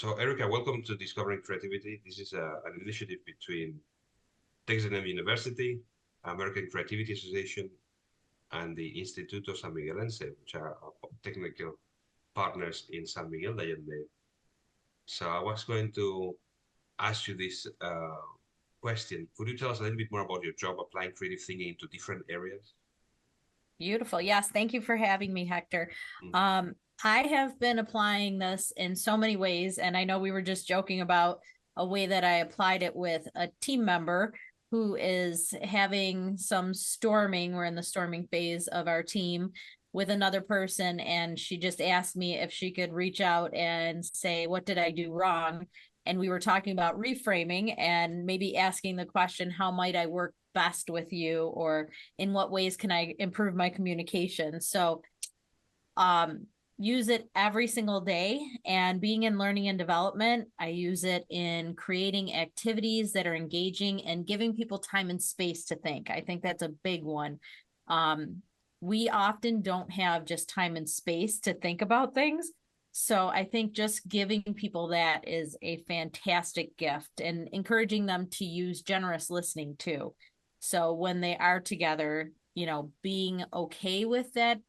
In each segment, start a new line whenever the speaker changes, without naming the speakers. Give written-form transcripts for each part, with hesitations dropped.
So, Erica, welcome to Discovering Creativity. This is an initiative between Texas A&M University, American Creativity Association, and the Instituto San Miguelense, which are our technical partners in San Miguel de Allende. So, I was going to ask you this question. Could you tell us a little bit more about your job applying creative thinking into different areas?
Beautiful. Yes. Thank you for having me, Hector.
Mhm.
Um, I have been applying this in so many ways, and I know we were just joking about a way that I applied it with a team member who is having some storming. We're in the storming phase of our team with another person, and she just asked me if she could reach out and say, what did I do wrong? And we were talking about reframing and maybe asking the question, how might I work best with you? Or in what ways can I improve my communication? So um, use it every single day. And being in learning and development, I use it in creating activities that are engaging and giving people time and space to think. I think that's a big one. Um, we often don't have just time and space to think about things. So I think just giving people that is a fantastic gift and encouraging them to use generous listening too. So when they are together, being okay with that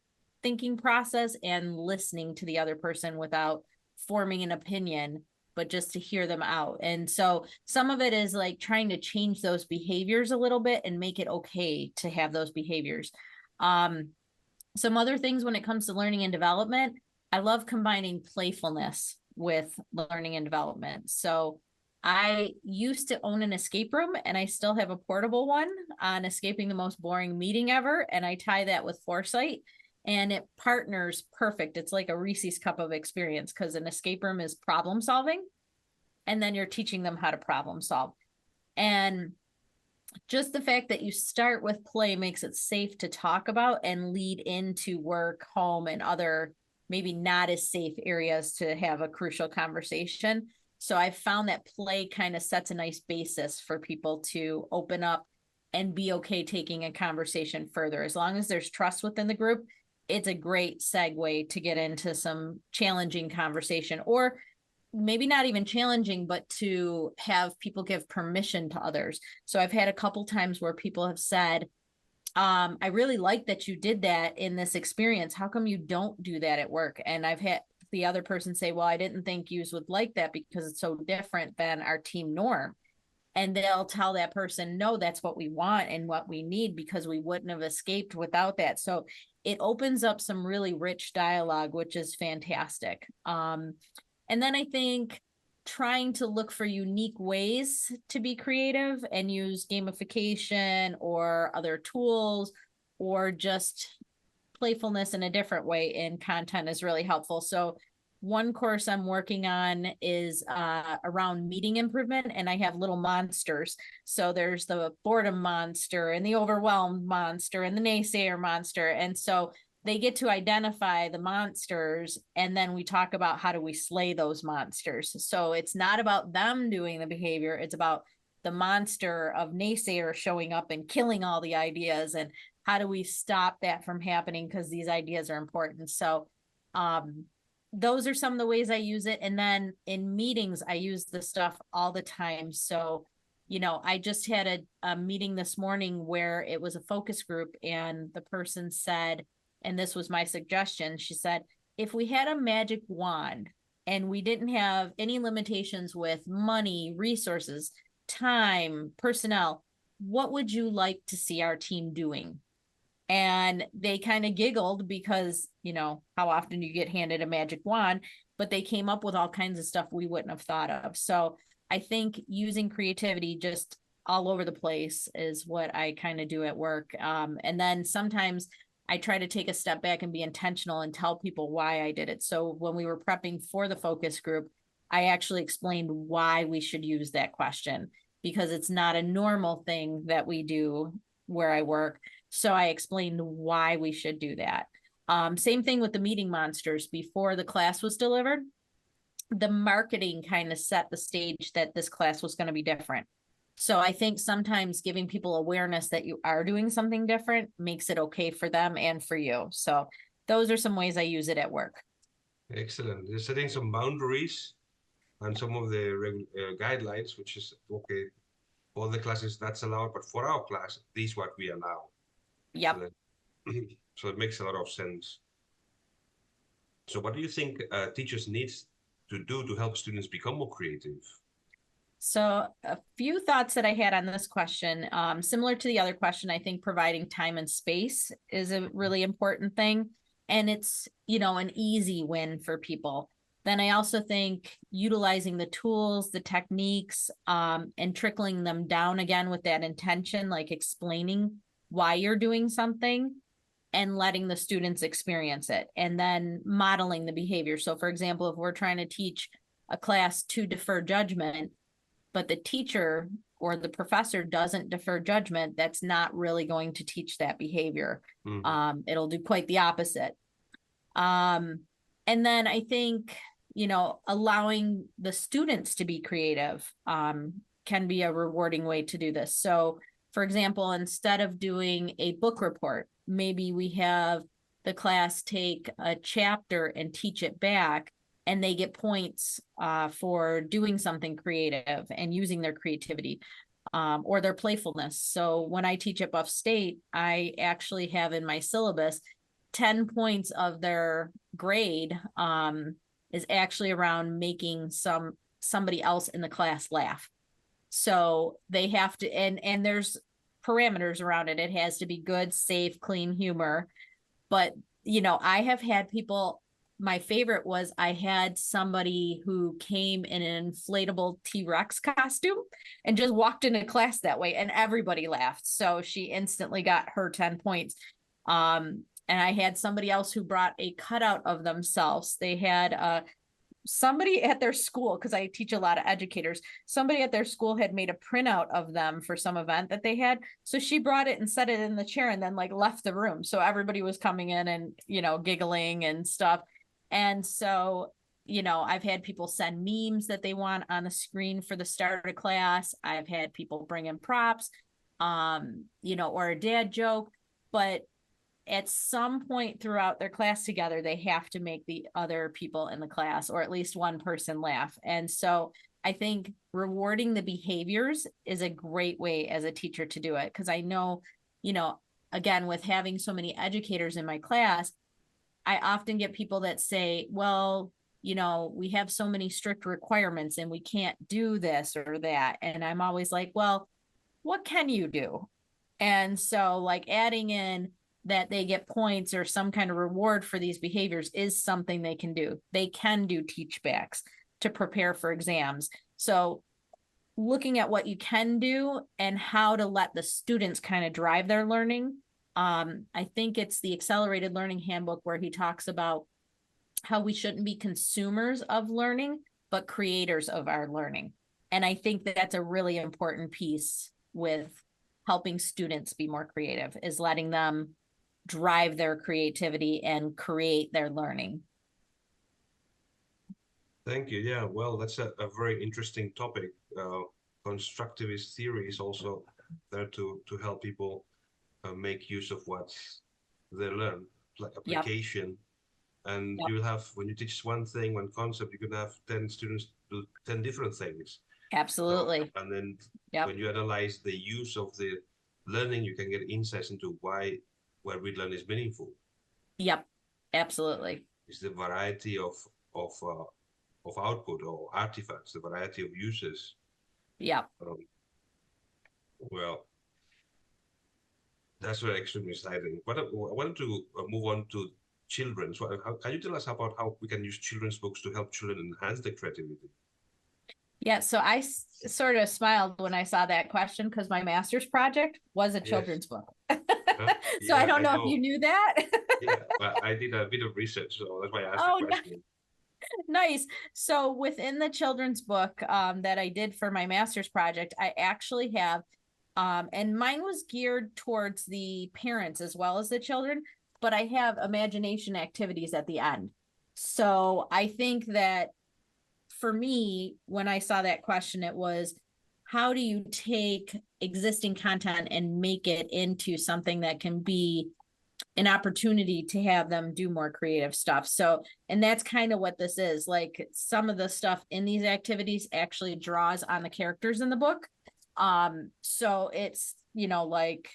thinking process and listening to the other person without forming an opinion, but just to hear them out. And so some of it is like trying to change those behaviors a little bit and make it okay to have those behaviors. Um, some other things when it comes to learning and development, I love combining playfulness with learning and development. So I used to own an escape room and I still have a portable one on escaping the most boring meeting ever. And I tie that with foresight and it partners perfect. It's like a Reese's cup of experience because an escape room is problem solving and then you're teaching them how to problem solve. And just the fact that you start with play makes it safe to talk about and lead into work, home, and other maybe not as safe areas to have a crucial conversation. So I've found that play kind of sets a nice basis for people to open up and be okay taking a conversation further. As long as there's trust within the group, it's a great segue to get into some challenging conversation or maybe not even challenging, but to have people give permission to others. So I've had a couple times where people have said, I really like that you did that in this experience. How come you don't do that at work? And I've had the other person say, well, I didn't think you would like that because it's so different than our team norm. And they'll tell that person, no, that's what we want and what we need because we wouldn't have escaped without that. So it opens up some really rich dialogue, which is fantastic. And then I think trying to look for unique ways to be creative and use gamification or other tools or just playfulness in a different way in content is really helpful. So one course I'm working on is around meeting improvement, and I have little monsters. So there's the boredom monster and the overwhelmed monster and the naysayer monster. And so they get to identify the monsters, and then we talk about how do we slay those monsters. So it's not about them doing the behavior, it's about the monster of naysayer showing up and killing all the ideas, and how do we stop that from happening because these ideas are important. So those are some of the ways I use it. And then in meetings, I use the stuff all the time. So, I just had a meeting this morning where it was a focus group and the person said, and this was my suggestion, she said, if we had a magic wand and we didn't have any limitations with money, resources, time, personnel, what would you like to see our team doing? And they kind of giggled because, how often you get handed a magic wand, but they came up with all kinds of stuff we wouldn't have thought of. So I think using creativity just all over the place is what I kind of do at work. And then sometimes I try to take a step back and be intentional and tell people why I did it. So when we were prepping for the focus group, I actually explained why we should use that question because it's not a normal thing that we do where I work. So I explained why we should do that. Same thing with the meeting monsters. Before the class was delivered, the marketing kind of set the stage that this class was going to be different. So I think sometimes giving people awareness that you are doing something different makes it okay for them and for you. So those are some ways I use it at work.
Excellent. You're setting some boundaries and some of the guidelines, which is okay, all the classes that's allowed, but for our class, this is what we allow. So
Yep.
that so it makes a lot of sense. So what do you think teachers need to do to help students become more creative?
So a few thoughts that I had on this question, similar to the other question, I think providing time and space is a really important thing. And it's, an easy win for people. Then I also think utilizing the tools, the techniques, and trickling them down again with that intention, like explaining why you're doing something and letting the students experience it, and then modeling the behavior. So for example, if we're trying to teach a class to defer judgment, but the teacher or the professor doesn't defer judgment, that's not really going to teach that behavior. It'll do quite the opposite. And then I think, allowing the students to be creative can be a rewarding way to do this. So, for example, instead of doing a book report, maybe we have the class take a chapter and teach it back, and they get points for doing something creative and using their creativity or their playfulness. So when I teach at Buff State, I actually have in my syllabus 10 points of their grade is actually around making somebody else in the class laugh. So they have to, and there's parameters around it. It has to be good, safe, clean humor. But, I have had people, my favorite was I had somebody who came in an inflatable T-Rex costume and just walked into class that way, and everybody laughed. So she instantly got her 10 points. And I had somebody else who brought a cutout of themselves. They had somebody at their school, because I teach a lot of educators, somebody at their school had made a printout of them for some event that they had. So she brought it and set it in the chair and then left the room. So everybody was coming in and, giggling and stuff. And so, I've had people send memes that they want on the screen for the start of class. I've had people bring in props, or a dad joke, but at some point throughout their class together, they have to make the other people in the class, or at least one person, laugh. And so I think rewarding the behaviors is a great way as a teacher to do it. Because I know, again, with having so many educators in my class, I often get people that say, well, we have so many strict requirements and we can't do this or that. And I'm always like, well, what can you do? And so adding in that they get points or some kind of reward for these behaviors is something they can do. They can do teach backs to prepare for exams. So looking at what you can do and how to let the students kind of drive their learning. I think it's the Accelerated Learning Handbook where he talks about how we shouldn't be consumers of learning, but creators of our learning. And I think that's a really important piece with helping students be more creative, is letting them drive their creativity and create their learning.
Thank you. Yeah, well, that's a very interesting topic. Constructivist theory is also there to help people make use of what they learn, like application. Yep. And you have, when you teach one thing, one concept, you could have 10 students do 10 different things.
Absolutely.
And then when you analyze the use of the learning, you can get insights into why what we learn is meaningful.
Yep, absolutely.
It's the variety of output or artifacts, the variety of uses.
Yeah.
Well, that's very extremely exciting. But I wanted to move on to children. So can you tell us about how we can use children's books to help children enhance their creativity?
Yeah, so I sort of smiled when I saw that question because my master's project was a children's book. So I don't know if you knew that.
Yeah, but I did a bit of research, so that's why I asked the question.
Nice. So within the children's book that I did for my master's project, I actually have, and mine was geared towards the parents as well as the children, but I have imagination activities at the end. So I think that for me, when I saw that question, it was, how do you take existing content and make it into something that can be an opportunity to have them do more creative stuff. So, and that's kind of what this is. Like some of the stuff in these activities actually draws on the characters in the book. So it's, like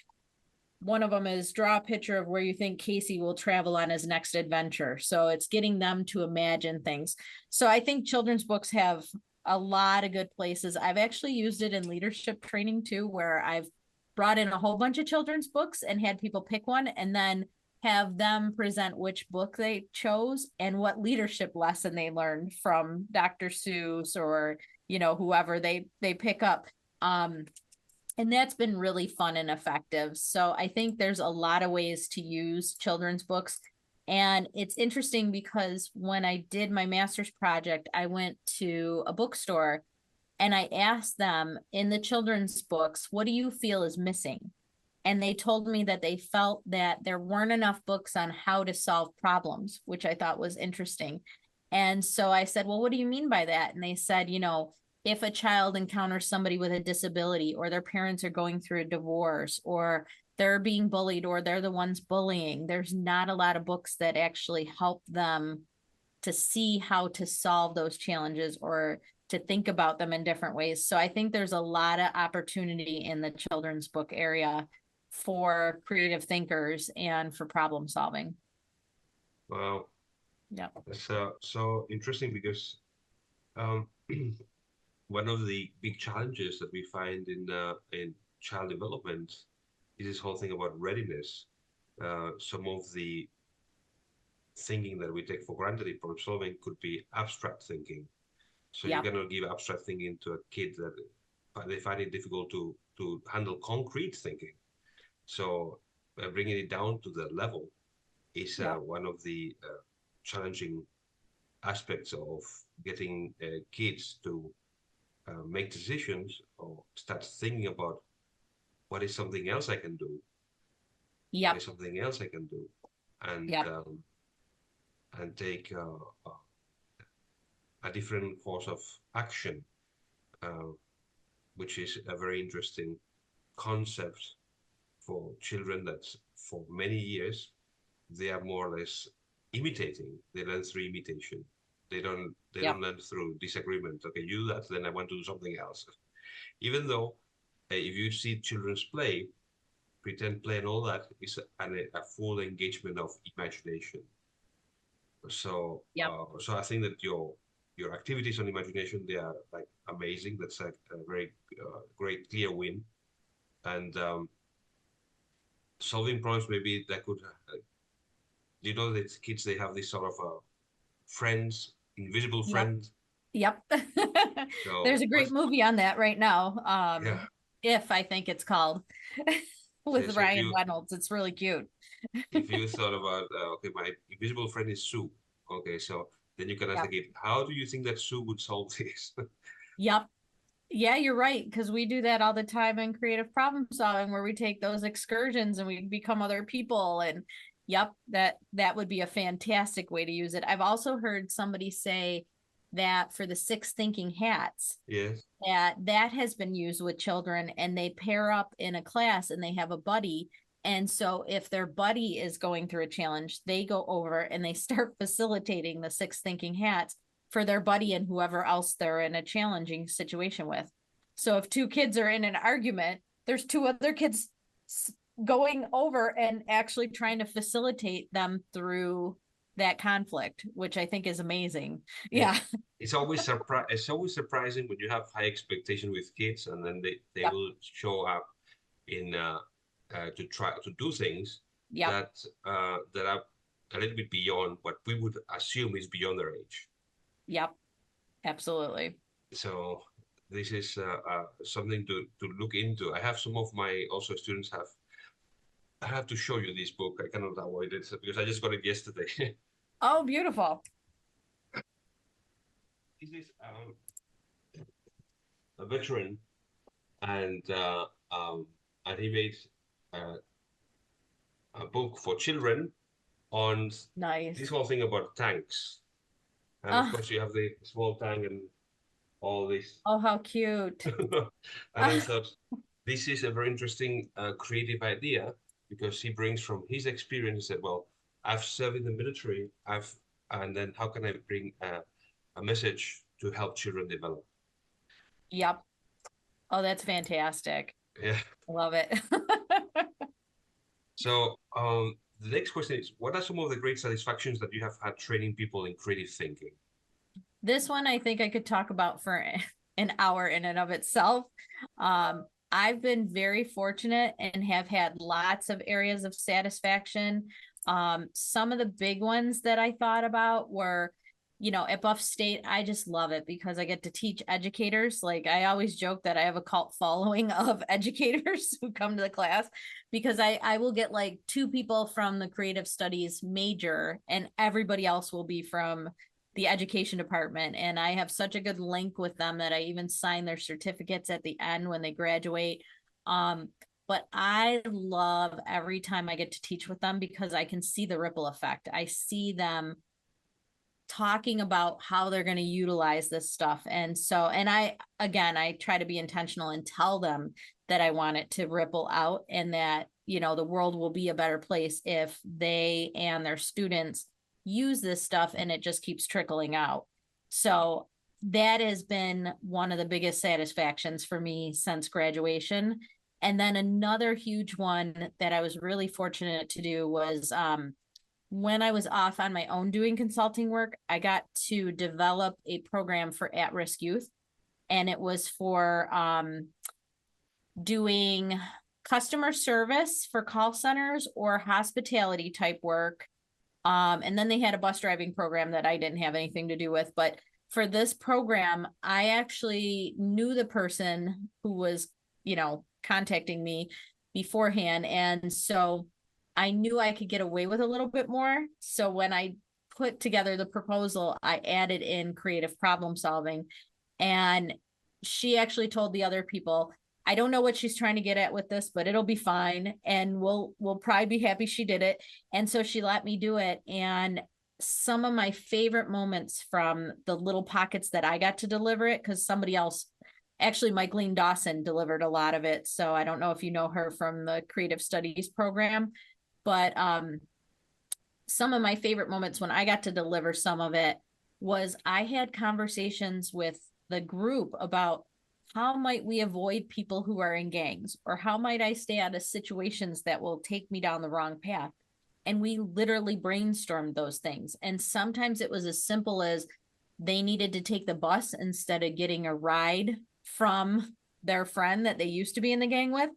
one of them is draw a picture of where you think Casey will travel on his next adventure. So it's getting them to imagine things. So I think children's books have a lot of good places. I've actually used it in leadership training too, where I've brought in a whole bunch of children's books and had people pick one and then have them present which book they chose and what leadership lesson they learned from Dr. Seuss or, whoever they pick up. And that's been really fun and effective. So I think there's a lot of ways to use children's books. And it's interesting because when I did my master's project, I went to a bookstore and I asked them in the children's books, what do you feel is missing? And they told me that they felt that there weren't enough books on how to solve problems, which I thought was interesting. And so I said, well, what do you mean by that? And they said, if a child encounters somebody with a disability or their parents are going through a divorce or they're being bullied or they're the ones bullying, there's not a lot of books that actually help them to see how to solve those challenges or to think about them in different ways. So I think there's a lot of opportunity in the children's book area for creative thinkers and for problem solving.
Wow.
Yeah.
That's so interesting because one of the big challenges that we find in child development is this whole thing about readiness. Some of the thinking that we take for granted in problem solving could be abstract thinking. So you
Yeah.
cannot give abstract thinking to a kid that they find it difficult to handle concrete thinking. So bringing it down to the level is
Yeah.
one of the challenging aspects of getting kids to make decisions or start thinking about what is something else I can do, what
Yep.
is something else I can do, and
Yep.
Take a different course of action, uh, which is a very interesting concept for children that for many years they are more or less imitating. They learn through imitation. They
Yep.
don't learn through disagreement. Okay, you do that, then I want to do something else. Even though if you see children's play, pretend play and all that is a full engagement of imagination. So
Yep.
so I think that your activities on imagination, they are like amazing. That's a very great clear win. And solving problems, maybe that could that kids, they have this sort of friends, invisible
Yep.
friend.
Yep.
So
There's a great movie on that right now.
yeah.
If I think it's called with
So
Ryan Reynolds. It's really cute.
if you thought about okay, my invisible friend is Sue. Okay, so then you can ask the
Yep.
kid, how do you think that Sue would solve this?
Yep. Yeah, you're right. Because we do that all the time in creative problem solving, where we take those excursions and we become other people. And yep, that would be a fantastic way to use it. I've also heard somebody say that for the six thinking hats,
Yes.
that has been used with children and they pair up in a class and they have a buddy. And so if their buddy is going through a challenge, they go over and they start facilitating the six thinking hats for their buddy and whoever else they're in a challenging situation with. So if two kids are in an argument, there's two other kids going over and actually trying to facilitate them through that conflict, which I think is amazing. Yeah.
It's always surprising when you have high expectation with kids and then they
Yep.
will show up in to try to do things
Yep.
that are a little bit beyond what we would assume is beyond their age.
Yep. Absolutely.
So this is something to look into. I have some of my also students have. I have to show you this book. I cannot avoid it because I just got it yesterday.
Oh, beautiful.
This is a veteran, and he made a book for children on
Nice.
this whole thing about tanks. And of course, you have the small tank and all this.
Oh, how cute.
And I thought this is a very interesting creative idea because he brings from his experience that, well, I've served in the military, and then how can I bring a message to help children develop?
Yep. Oh, that's fantastic.
Yeah.
I love it.
So the next question is, what are some of the great satisfactions that you have had training people in creative thinking?
This one I think I could talk about for an hour in and of itself. I've been very fortunate and have had lots of areas of satisfaction. Some of the big ones that I thought about were, at Buff State, I just love it because I get to teach educators. Like I always joke that I have a cult following of educators who come to the class because I will get like two people from the creative studies major and everybody else will be from the education department. And I have such a good link with them that I even sign their certificates at the end when they graduate. But I love every time I get to teach with them because I can see the ripple effect. I see them talking about how they're going to utilize this stuff. And so, and I try to be intentional and tell them that I want it to ripple out and that, the world will be a better place if they and their students use this stuff and it just keeps trickling out. So that has been one of the biggest satisfactions for me since graduation. And then another huge one that I was really fortunate to do was when I was off on my own doing consulting work, I got to develop a program for at-risk youth. And it was for doing customer service for call centers or hospitality type work. And then they had a bus driving program that I didn't have anything to do with. But for this program, I actually knew the person who was, contacting me beforehand. And so I knew I could get away with a little bit more. So when I put together the proposal, I added in creative problem solving. And she actually told the other people, I don't know what she's trying to get at with this, but it'll be fine. And we'll probably be happy she did it. And so she let me do it. And some of my favorite moments from the little pockets that I got to deliver it, because somebody else, actually Michaeline Dawson, delivered a lot of it. So I don't know if you know her from the creative studies program, but some of my favorite moments when I got to deliver some of it was I had conversations with the group about how might we avoid people who are in gangs, or how might I stay out of situations that will take me down the wrong path. And we literally brainstormed those things. And sometimes it was as simple as they needed to take the bus instead of getting a ride from their friend that they used to be in the gang with.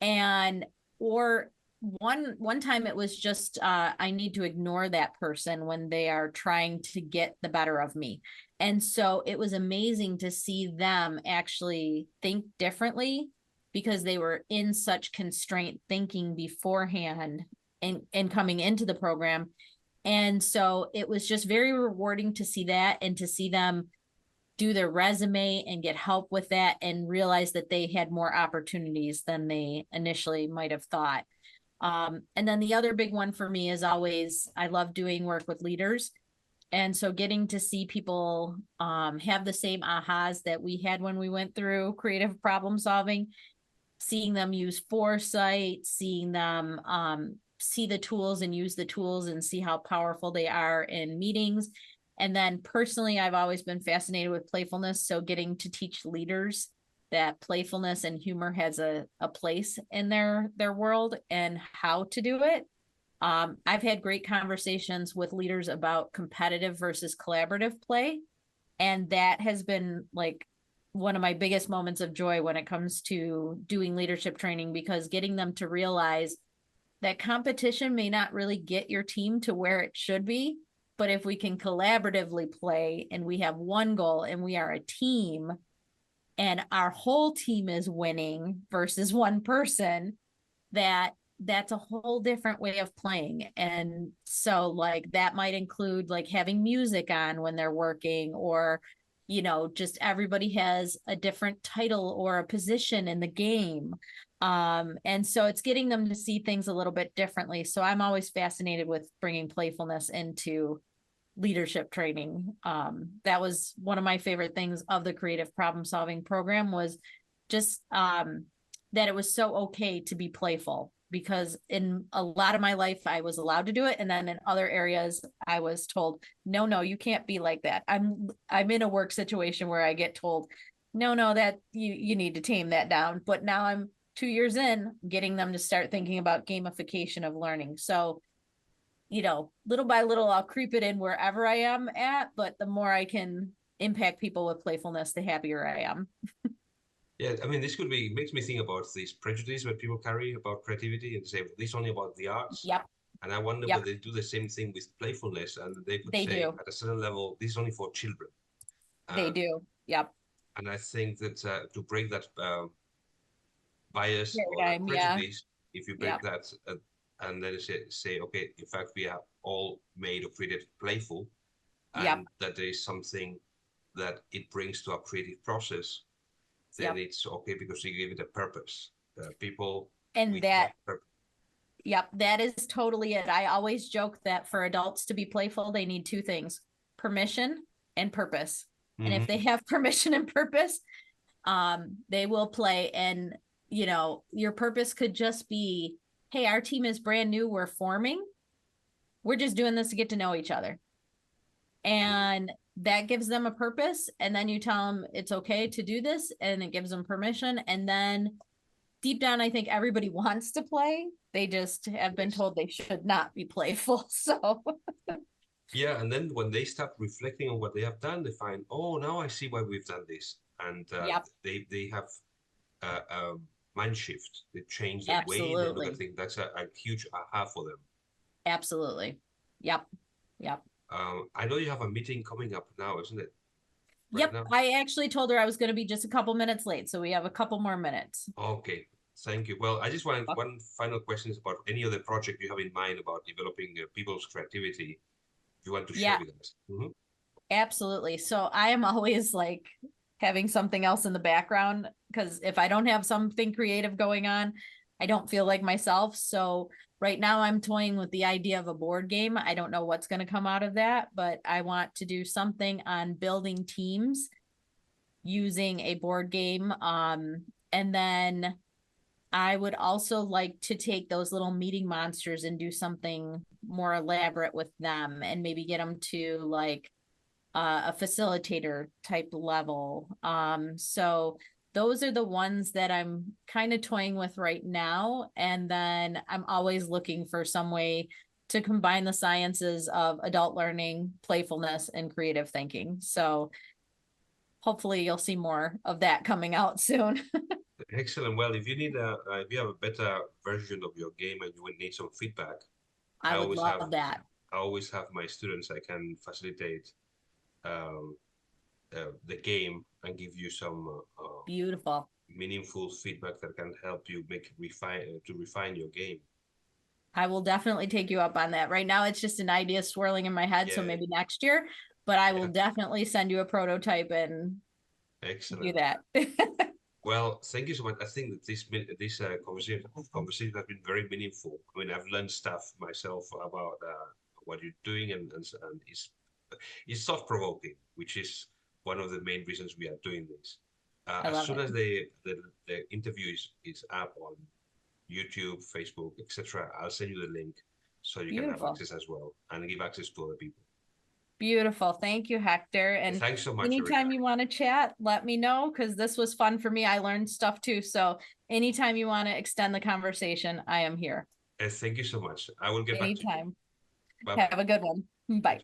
And or one time it was just I need to ignore that person when they are trying to get the better of me. And so it was amazing to see them actually think differently because they were in such constraint thinking beforehand and coming into the program. And so it was just very rewarding to see that and to see them do their resume and get help with that and realize that they had more opportunities than they initially might have thought. And then the other big one for me is always, I love doing work with leaders. And so getting to see people have the same ahas that we had when we went through creative problem solving, seeing them use foresight, seeing them see the tools and use the tools and see how powerful they are in meetings. And then personally, I've always been fascinated with playfulness. So getting to teach leaders that playfulness and humor has a place in their world and how to do it. I've had great conversations with leaders about competitive versus collaborative play. And that has been like one of my biggest moments of joy when it comes to doing leadership training, because getting them to realize that competition may not really get your team to where it should be. But if we can collaboratively play and we have one goal and we are a team and our whole team is winning versus one person, that's a whole different way of playing. And so like that might include like having music on when they're working, or just everybody has a different title or a position in the game. And so it's getting them to see things a little bit differently. So I'm always fascinated with bringing playfulness into leadership training. That was one of my favorite things of the creative problem solving program, was just that it was so okay to be playful. because in a lot of my life I was allowed to do it, and then in other areas I was told, no, you can't be like that. I'm in a work situation where I get told, no, that you need to tame that down. But now I'm 2 years in, getting them to start thinking about gamification of learning. So, little by little, I'll creep it in wherever I am at, but the more I can impact people with playfulness, the happier I am.
Yeah, I mean, this makes me think about this prejudice that people carry about creativity and say this only about the arts.
Yep.
And I wonder
Yep.
whether they do the same thing with playfulness, and they could
They
say
do.
at a certain level, this is only for children.
They
Uh,
do. Yep.
and I think that to break that bias or that
Paradigm. Yeah.
prejudice, if you break
Yep.
that and then say, okay, in fact, we are all made or created playful,
Yep.
and that there is something that it brings to our creative process, then
Yep.
it's okay because you give it a purpose. People,
And
we have
that,
purpose.
yep, that is totally it. I always joke that for adults to be playful, they need two things: permission and purpose. And if they have permission and purpose, they will play. And, your purpose could just be, hey, our team is brand new. We're forming. We're just doing this to get to know each other. And that gives them a purpose. And then you tell them it's okay to do this, and it gives them permission. And then deep down, I think everybody wants to play. They just have been told they should not be playful. So
Yeah, and then when they start reflecting on what they have done, they find, oh, now I see why we've done this, and
yep,
they have a mind shift. They change the way they look at
absolutely.
things. That's a huge aha for them.
Absolutely. Yep. Yep.
I know you have a meeting coming up now, isn't it? Right
Yep.
now?
I actually told her I was going to be just a couple minutes late. So we have a couple more minutes.
Okay, thank you. Well, I just wanted one final question is about any other project you have in mind about developing people's creativity. You want to share
Yeah,
with us? Mm-hmm.
absolutely. So I am always like having something else in the background, because if I don't have something creative going on, I don't feel like myself. So right now I'm toying with the idea of a board game. I don't know what's going to come out of that, but I want to do something on building teams using a board game. And then I would also like to take those little meeting monsters and do something more elaborate with them, and maybe get them to like a facilitator type level. So those are the ones that I'm kind of toying with right now. And then I'm always looking for some way to combine the sciences of adult learning, playfulness, and creative thinking. So hopefully you'll see more of that coming out soon.
Excellent. Well, if you have a better version of your game and you would need some feedback,
I
I
would
always have
love that.
I always have my students. I can facilitate um, the game and give you some
Beautiful.
meaningful feedback that can help you refine your game.
I will definitely take you up on that. Right now, it's just an idea swirling in my head. So
Yeah,
maybe next year, but I will
yeah,
definitely send you a prototype and do
excellent.
that.
Well, thank you so much. I think that this conversation has been very meaningful. I mean, I've learned stuff myself about what you're doing, and it's thought provoking, which is one of the main reasons we are doing this.
I
As
love
soon
it.
as the interview is up on YouTube, Facebook, etc., I'll send you the link so you can have
Beautiful.
access as well and give access to other people.
Beautiful. Thank you, Hector. And
Thanks so much, Erica.
anytime you want to chat, let me know, because this was fun for me. I learned stuff too. So anytime you want to extend the conversation, I am here.
Thank you so much. I will get back to you.
Anytime.
Bye bye.
Have a good one. Bye.